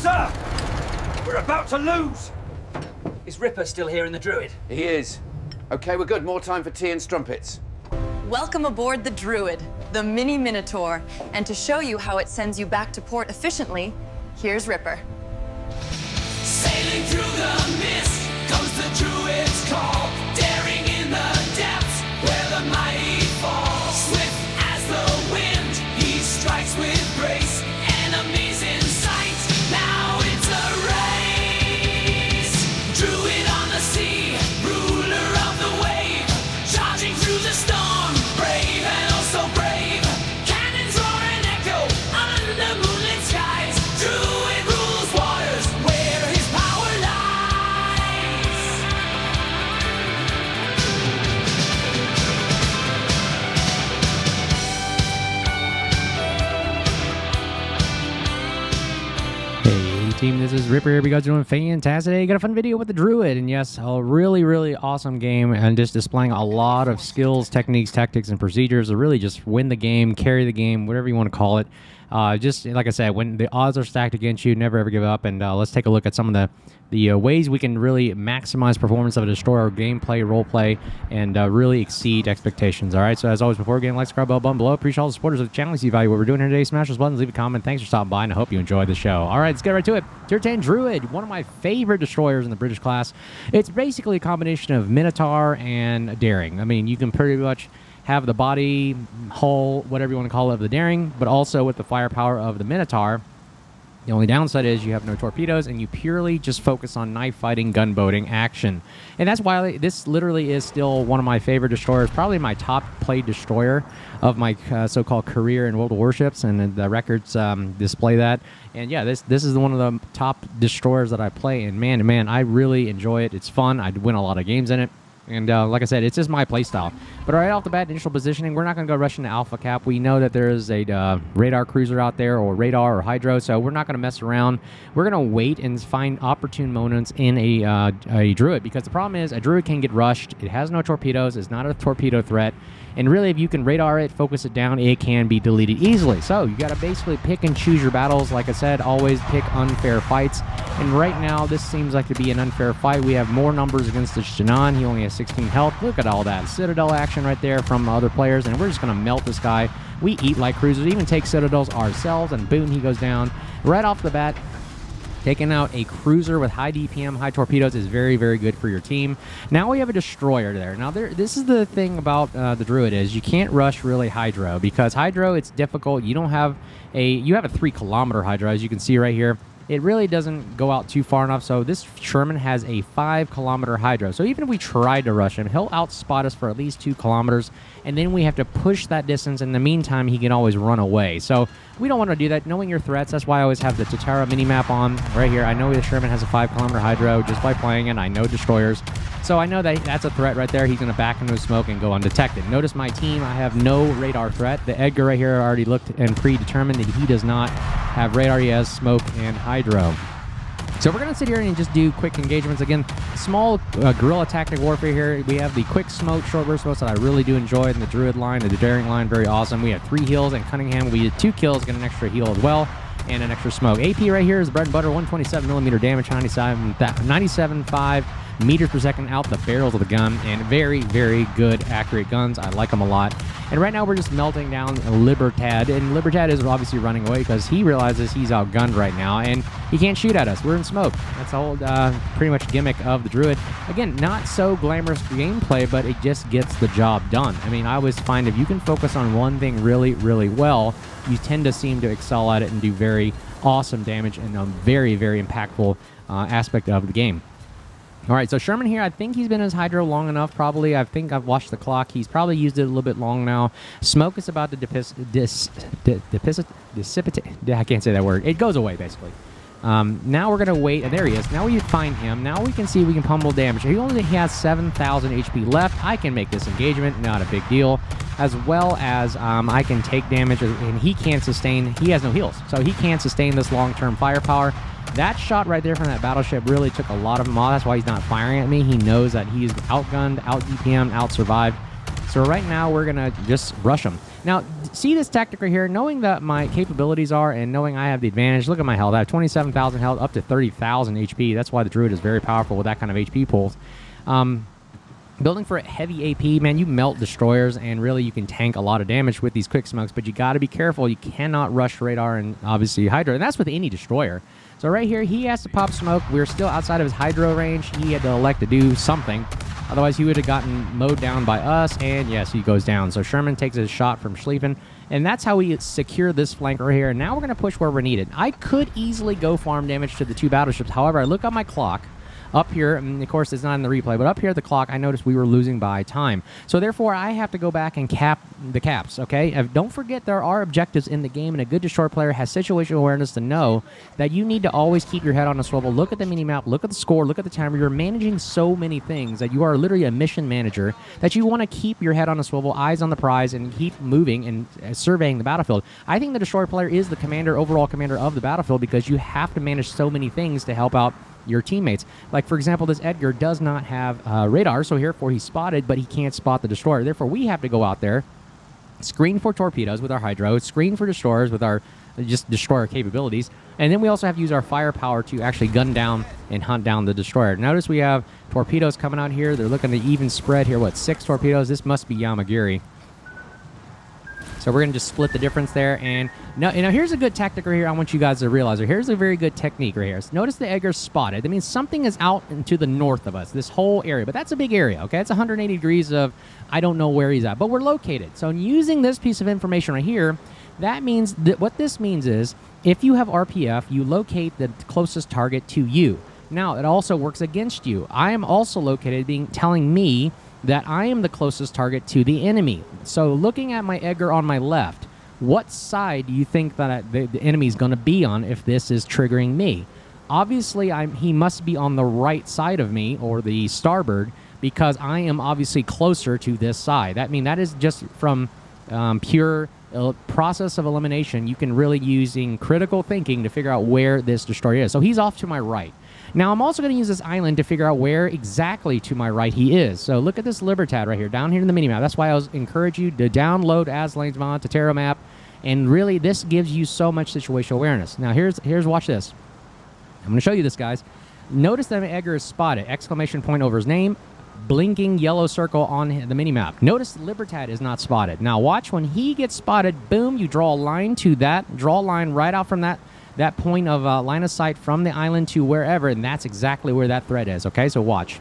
Sir! We're about to lose! Is Ripper still here in the Druid? He is. Okay, we're good. More time for tea and strumpets. Welcome aboard the Druid, the mini Minotaur. And to show you how it sends you back to port efficiently, here's Ripper. Sailing through the mist comes the Druid's call, daring in the depths where the mighty fall. Swift as the wind, he strikes with grace. Enemies in sight, now it's a race. Druid on the sea, ruler of the wave, charging through the storm, brave and oh so brave. Cannons roar and echo under moonlit skies. Druid rules waters where his power lies. Hey team, this is Ripper here. You guys are doing fantastic today. Got a fun video with the Druid, and yes, a really awesome game, and just displaying a lot of skills, techniques, tactics, and procedures to really just win the game, carry the game, whatever you want to call it. Just like I said, when the odds are stacked against you, never ever give up. And let's take a look at some of the ways we can really maximize performance of a destroyer, gameplay, roleplay, and really exceed expectations. All right, so as always, before getting, like, subscribe, button below. Appreciate all the supporters of the channel. If you value what we're doing here today, smash those buttons, leave a comment. Thanks for stopping by, and I hope you enjoyed the show. All right, let's get right to it. Tier 10 Druid, one of my favorite destroyers in the British class. It's basically a combination of Minotaur and Daring. I mean, you can pretty much have the body, hull, whatever you want to call it, of the Daring, but also with the firepower of the Minotaur. The only downside is you have no torpedoes, and you purely just focus on knife fighting, gunboating action. And that's why this literally is still one of my favorite destroyers, probably my top played destroyer of my so-called career in World of Warships, and the records display that. And yeah, this is one of the top destroyers that I play, and man, I really enjoy it. It's fun. I win a lot of games in it. And like I said, it's just my playstyle. But right off the bat, initial positioning, we're not going to go rush into Alpha Cap. We know that there is a radar cruiser out there, or radar or hydro, so we're not going to mess around. We're going to wait and find opportune moments in a Druid, because the problem is a Druid can get rushed. It has no torpedoes. It's not a torpedo threat. And really, if you can radar it, focus it down, it can be deleted easily. So you got to basically pick and choose your battles. Like I said, always pick unfair fights. And right now, this seems like to be an unfair fight. We have more numbers against this Janan. He only has 16 health. Look at all that Citadel action right there from other players, and we're just going to melt this guy. We eat like cruisers, even take Citadels ourselves, and boom, he goes down. Right off the bat, taking out a cruiser with high DPM, high torpedoes is very good for your team. Now we have a destroyer there. Now this is the thing about the Druid, is you can't rush really hydro, because hydro, it's difficult. You have a 3-kilometer hydro, as you can see right here. It really doesn't go out too far enough, so this Sherman has a 5-kilometer hydro. So even if we tried to rush him, he'll outspot us for at least 2 kilometers, and then we have to push that distance. In the meantime, he can always run away. So we don't want to do that. Knowing your threats, that's why I always have the Tatara minimap on right here. I know the Sherman has a 5-kilometer hydro just by playing it. I know destroyers. So I know that that's a threat right there. He's going to back into the smoke and go undetected. Notice my team, I have no radar threat. The Edgar right here already looked and predetermined that he does not have radar. He has smoke and hydro. So we're going to sit here and just do quick engagements. Again, small guerrilla tactic warfare here. We have the quick smoke, short burst smokes that I really do enjoy in the Druid line, the Daring line, very awesome. We have 3 heals, and Cunningham, we did 2 kills, get an extra heal as well, and an extra smoke. AP right here is bread and butter, 127mm damage, 97.5 meters per second out the barrels of the gun, and very good accurate guns. I like them a lot. And right now we're just melting down Libertad, and Libertad is obviously running away because he realizes he's outgunned right now, and he can't shoot at us. We're in smoke. That's the whole pretty much gimmick of the Druid. Again, not so glamorous gameplay, but it just gets the job done. I mean, I always find if you can focus on one thing really well, you tend to seem to excel at it and do very awesome damage and a very impactful aspect of the game. All right, so Sherman here, I think he's been in his hydro long enough, probably. I think I've watched the clock. He's probably used it a little bit long now. Smoke is about to dissipate. I can't say that word. It goes away, basically. Now we're going to wait. And there he is. Now we find him. Now we can see we can pummel damage. He only has 7,000 HP left. I can make this engagement. Not a big deal. As well as I can take damage, and he can't sustain. He has no heals, so he can't sustain this long-term firepower. That shot right there from that battleship really took a lot of him off. That's why he's not firing at me. He knows that he's outgunned, out DPM, out survived. So right now we're going to just rush him. Now, see this tactic right here? Knowing that my capabilities are and knowing I have the advantage, look at my health. I have 27,000 health, up to 30,000 HP. That's why the Druid is very powerful with that kind of HP pulls. Building for a heavy AP, man, you melt destroyers, and really you can tank a lot of damage with these quick smokes, but you got to be careful. You cannot rush radar and obviously Hydra, and that's with any destroyer. So right here, he has to pop smoke. We're still outside of his Hydro range. He had to elect to do something. Otherwise, he would have gotten mowed down by us, and yes, he goes down. So Sherman takes his shot from Schlieffen, and that's how we secure this flank right here. And now we're going to push where we're needed. I could easily go farm damage to the 2 battleships. However, I look at my clock. Up here, and of course it's not in the replay, but up here at the clock, I noticed we were losing by time. So therefore, I have to go back and cap the caps, okay? Don't forget there are objectives in the game, and a good destroyer player has situational awareness to know that you need to always keep your head on a swivel. Look at the mini-map, look at the score, look at the timer. You're managing so many things that you are literally a mission manager that you want to keep your head on a swivel, eyes on the prize, and keep moving and surveying the battlefield. I think the destroyer player is the overall commander of the battlefield because you have to manage so many things to help out your teammates. Like, for example, this Edgar does not have radar, so therefore he's spotted, but he can't spot the destroyer. Therefore, we have to go out there, screen for torpedoes with our Hydro, screen for destroyers with our just destroyer capabilities, and then we also have to use our firepower to actually gun down and hunt down the destroyer. Notice we have torpedoes coming out here. They're looking to even spread here. What, 6 torpedoes? This must be Yamagiri. So we're going to just split the difference there. And now here's a good tactic right here I want you guys to realize. Here's a very good technique right here. So notice the Edgar's spotted. That means something is out to the north of us, this whole area. But that's a big area, okay? It's 180 degrees of I don't know where he's at. But we're located. So using this piece of information right here, that means that what this means is if you have RPF, you locate the closest target to you. Now, it also works against you. I am also located telling me that I am the closest target to the enemy. So looking at my Edgar on my left, what side do you think that the enemy is going to be on if this is triggering me? Obviously, he must be on the right side of me, or the starboard, because I am obviously closer to this side. That is just from pure process of elimination. You can really using critical thinking to figure out where this destroyer is. So he's off to my right. Now, I'm also going to use this island to figure out where exactly to my right he is. So look at this Libertad right here, down here in the minimap. That's why I encourage you to download Aslan's mod to Terra Map, and really this gives you so much situational awareness. Now, here's watch this. I'm going to show you this, guys. Notice that Edgar is spotted, exclamation point over his name, blinking yellow circle on the minimap. Notice Libertad is not spotted. Now, watch when he gets spotted, boom, you draw a line to that, draw a line right out from that point of line of sight from the island to wherever, and that's exactly where that threat is, okay? So watch.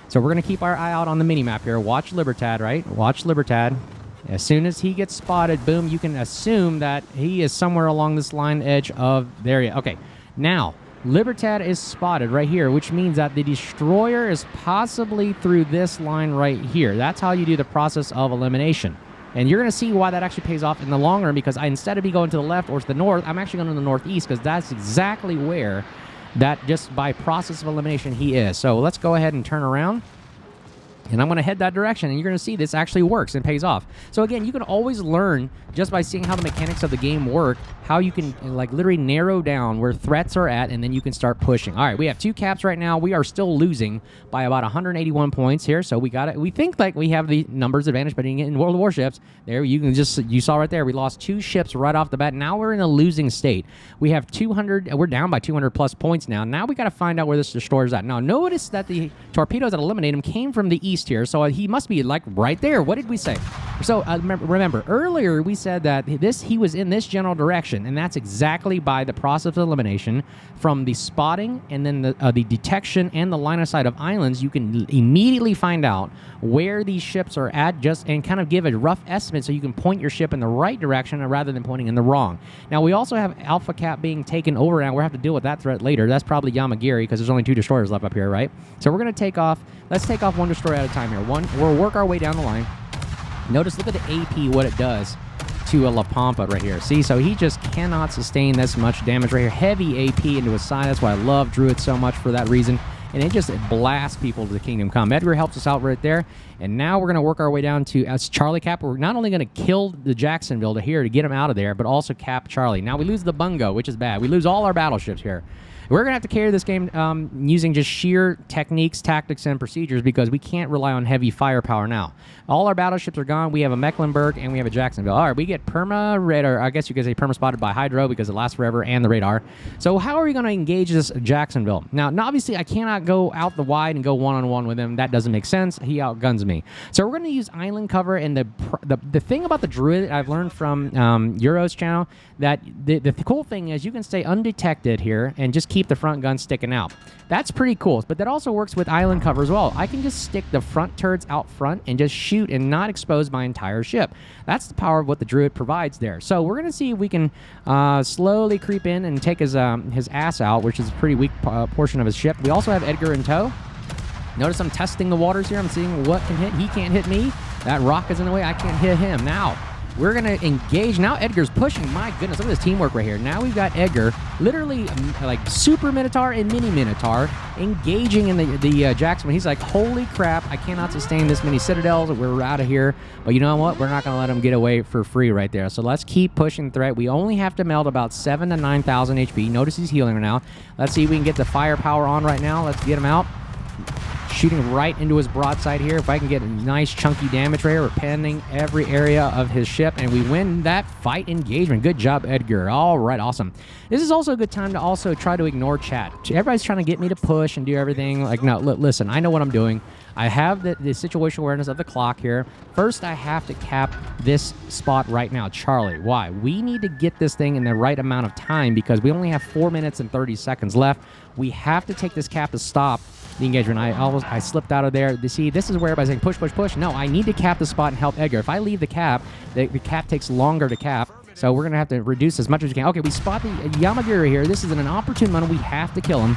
So we're going to keep our eye out on the minimap here. Watch Libertad, right? Watch Libertad. As soon as he gets spotted, boom, you can assume that he is somewhere along this line edge of the area. Okay, now, Libertad is spotted right here, which means that the destroyer is possibly through this line right here. That's how you do the process of elimination. And you're going to see why that actually pays off in the long run, because instead of me going to the left or to the north, I'm actually going to the northeast, because that's exactly where that, just by process of elimination, he is. So let's go ahead and turn around. And I'm going to head that direction, and you're going to see this actually works and pays off. So again, you can always learn just by seeing how the mechanics of the game work, how you can like literally narrow down where threats are at, and then you can start pushing. All right, we have 2 caps right now. We are still losing by about 181 points here. So we got it. We think like we have the numbers advantage, but in World of Warships, there you saw right there, we lost 2 ships right off the bat. Now we're in a losing state. We have 200. We're down by 200 plus points now. Now we got to find out where this destroyer's at. Now notice that the torpedoes that eliminate him came from the east here, so he must be like right there. What did we say? So remember earlier we said that he was in this general direction, and that's exactly by the process of elimination from the spotting and then the detection and the line of sight of islands. You can immediately find out where these ships are at, and kind of give a rough estimate so you can point your ship in the right direction rather than pointing in the wrong. Now we also have Alpha Cap being taken over, and we'll have to deal with that threat later. That's probably Yamagiri, because there's only 2 destroyers left up here, right? So we're going to take off. Let's take off 1 destroyer at a time here. We'll work our way down the line. Notice, look at the AP, what it does to a La Pampa right here. See, so he just cannot sustain this much damage right here. Heavy AP into his side. That's why I love Druid so much for that reason. And it just blasts people to the Kingdom Come. Edgar helps us out right there. And now we're going to work our way down to Charlie Cap. We're not only going to kill the Jacksonville to get him out of there, but also cap Charlie. Now we lose the Bungo, which is bad. We lose all our battleships here. We're going to have to carry this game using just sheer techniques, tactics, and procedures because we can't rely on heavy firepower now. All our battleships are gone. We have a Mecklenburg and we have a Jacksonville. All right, we get perma-radar. I guess you could say perma-spotted by Hydro because it lasts forever and the radar. So how are we going to engage this Jacksonville? Now, obviously, I cannot go out the wide and go one-on-one with him. That doesn't make sense. He outguns me. So we're going to use island cover. And the thing about the Druid I've learned from Euro's channel, that the cool thing is you can stay undetected here and just keep the front gun sticking out. That's pretty cool. But that also works with island cover as well. I can just stick the front turrets out front and just shoot and not expose my entire ship. That's the power of what the Druid provides there. So we're going to see if we can slowly creep in and take his ass out, which is a pretty weak portion of his ship. We also have Edgar in tow. Notice I'm testing the waters here. I'm seeing what can hit. He can't hit me. That rock is in the way. I can't hit him. Now, we're going to engage. Now Edgar's pushing. My goodness, look at this teamwork right here. Now we've got Edgar, literally like Super Minotaur and Mini Minotaur, engaging in the Jackson. He's like, holy crap, I cannot sustain this many citadels. We're out of here. But you know what? We're not going to let him get away for free right there. So let's keep pushing the threat. We only have to melt about 7,000 to 9,000 HP. Notice he's healing right now. Let's see if we can get the firepower on right now. Let's get him out. Shooting right into his broadside here. If I can get a nice chunky damage right here, we're penning every area of his ship, and we win that fight engagement. Good job, Edgar. All right, awesome. This is also a good time to also try to ignore chat. Everybody's trying to get me to push and do everything. Like, no, listen, I know what I'm doing. I have the situational awareness of the clock here. First, I have to cap this spot right now, Charlie. Why? We need to get this thing in the right amount of time because we only have 4 minutes and 30 seconds left. We have to take this cap to stop the engagement. I slipped out of there. See, this is where everybody's saying push, push, push. No, I need to cap the spot and help Edgar. If I leave the cap, the cap takes longer to cap. So we're going to have to reduce as much as we can. Okay, we spot the Yamagiri here. This is an opportune moment. We have to kill him.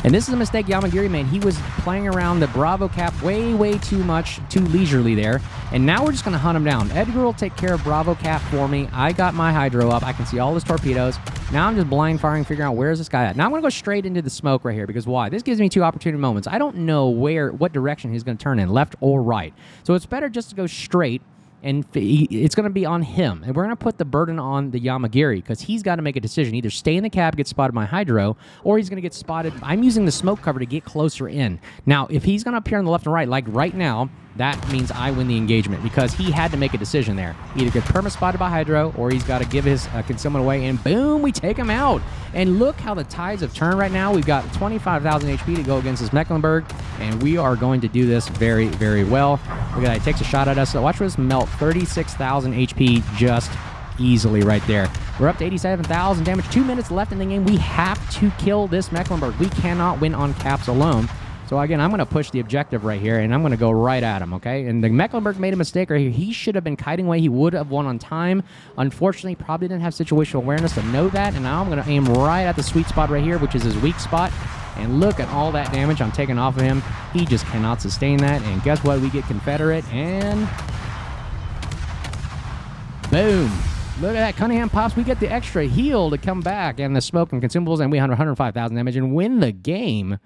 And this is a mistake Yamagiri made. He was playing around the Bravo cap way too much, too leisurely there. And now we're just going to hunt him down. Edgar will take care of Bravo cap for me. I got my Hydro up. I can see all his torpedoes. Now I'm just blind firing, figuring out where's this guy at. Now I'm going to go straight into the smoke right here because why? This gives me two opportunity moments. I don't know what direction he's going to turn in, left or right. So it's better just to go straight. And it's going to be on him. And we're going to put the burden on the Yamagiri because he's got to make a decision. Either stay in the cab, get spotted by Hydro, or he's going to get spotted. I'm using the smoke cover to get closer in. Now, if he's going to appear on the left and right, like right now, that means I win the engagement because he had to make a decision there. Either get perma-spotted by Hydro, or he's got to give his concealment away, and boom, we take him out. And look how the tides have turned right now. We've got 25,000 HP to go against this Mecklenburg, and we are going to do this very, very well. Look at that. It takes a shot at us. So watch this melt. 36,000 HP just easily right there. We're up to 87,000 damage. 2 minutes left in the game. We have to kill this Mecklenburg. We cannot win on caps alone. So again, I'm going to push the objective right here, and I'm going to go right at him, okay? And the Mecklenburg made a mistake right here. He should have been kiting away. He would have won on time. Unfortunately, probably didn't have situational awareness to know that, and now I'm going to aim right at the sweet spot right here, which is his weak spot. And look at all that damage I'm taking off of him. He just cannot sustain that. And guess what? We get Confederate, and boom. Look at that. Cunningham pops. We get the extra heal to come back, and the smoke and consumables, and we 105,000 damage and win the game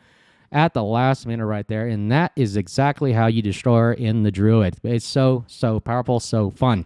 at the last minute right there. And that is exactly how you destroy in the Druid. It's so powerful, so fun.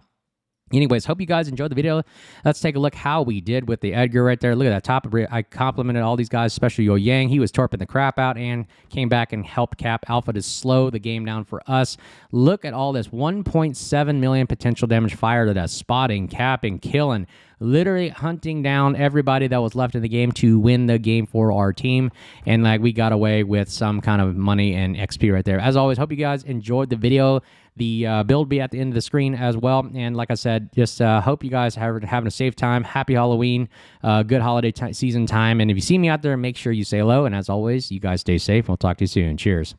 Anyways, hope you guys enjoyed the video. Let's take a look how we did with the Edgar right there. Look at that top. I complimented all these guys, especially Yo Yang. He was torping the crap out and came back and helped Cap Alpha to slow the game down for us. Look at all this. 1.7 million potential damage fired at us. Spotting, capping, killing. Literally hunting down everybody that was left in the game to win the game for our team. And like we got away with some kind of money and XP right there. As always, hope you guys enjoyed the video. The build will be at the end of the screen as well. And like I said, just hope you guys are having a safe time. Happy Halloween. Good holiday season time. And if you see me out there, make sure you say hello. And as always, you guys stay safe. We'll talk to you soon. Cheers.